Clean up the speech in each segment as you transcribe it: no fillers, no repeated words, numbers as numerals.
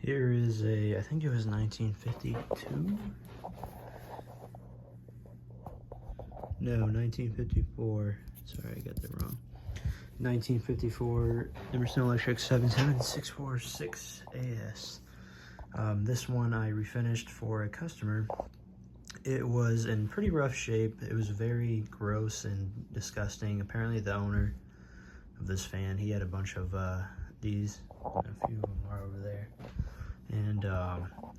Here is I think it was 1952? No, 1954. Sorry, I got that wrong. 1954 Emerson Electric 77646 AS. This one I refinished for a customer. It was in pretty rough shape. It was very gross and disgusting. Apparently the owner of this fan, he had a bunch of these. A few of them are over there. And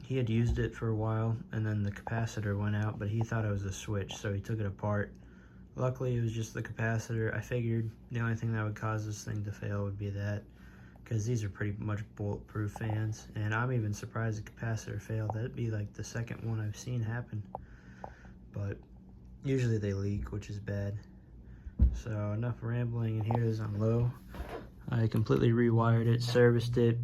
he had used it for a while, and then the capacitor went out, but he thought it was a switch, so he took it apart. Luckily, it was just the capacitor. I figured the only thing that would cause this thing to fail would be that, because these are pretty much bulletproof fans, and I'm even surprised the capacitor failed. That'd be like the second one I've seen happen, but usually they leak, which is bad. So enough rambling, and here it is on low. I completely rewired it, serviced it,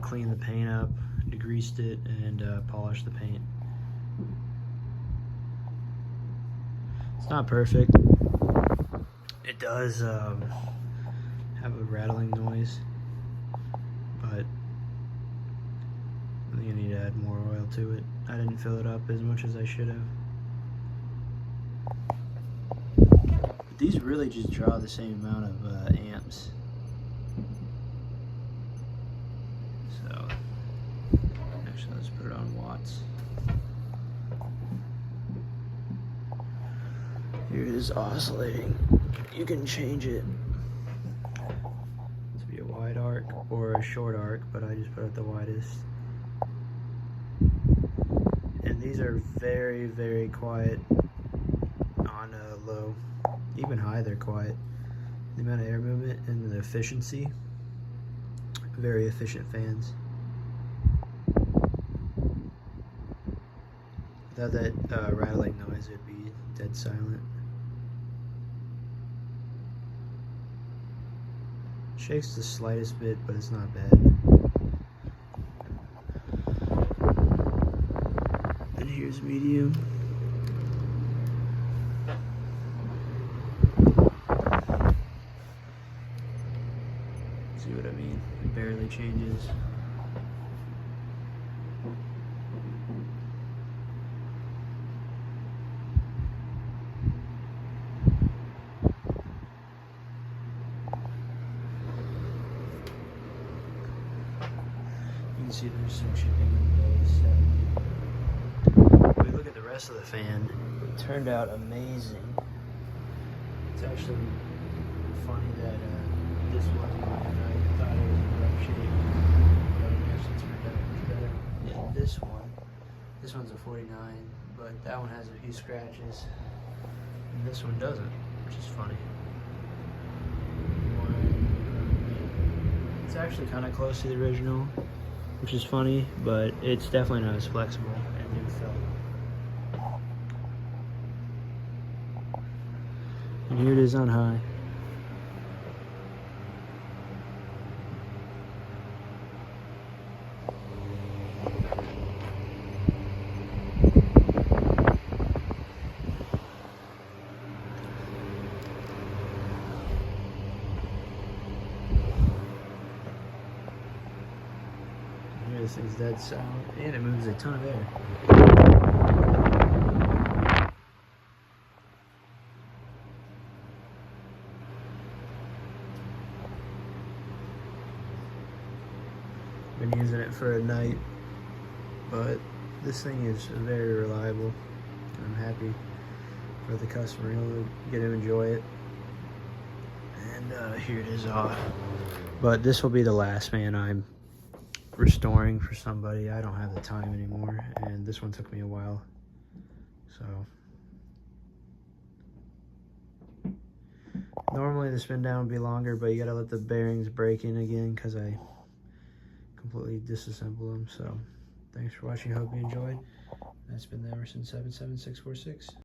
cleaned the paint up, degreased it, and polished the paint. It's not perfect. It does have a rattling noise, but I think I need to add more oil to it. I didn't fill it up as much as I should have. But these really just draw the same amount of amps. So, actually, let's put it on watts. Here it is oscillating. You can change it to be a wide arc or a short arc, but I just put it the widest. And these are very, very quiet on low. Even high, they're quiet. The amount of air movement and the efficiency, very efficient fans. Without that rattling noise, it'd be dead silent. Shakes the slightest bit, but it's not bad. And here's medium. See what I mean? It barely changes. You can see there's some chipping in those. If we look at the rest of the fan, it turned out amazing. It's actually funny that this wasn't mine. I thought it was in rough shape, but it actually turned out much better. Yeah, this one's a 49, but that one has a few scratches, and this one doesn't, which is funny. It's actually kind of close to the original, which is funny, but it's definitely not as flexible and new felt. And here it is on high. This thing's dead solid, and it moves a ton of air. Been using it for a night, but this thing is very reliable. I'm happy for the customer. He'll get to enjoy it. And here it is off. But this will be the last fan I'm restoring for somebody. I don't have the time anymore, and this one took me a while, so normally the spin down would be longer, but you gotta let the bearings break in again because I completely disassembled them. So thanks for watching. Hope you enjoyed. That's been the Emerson 77646.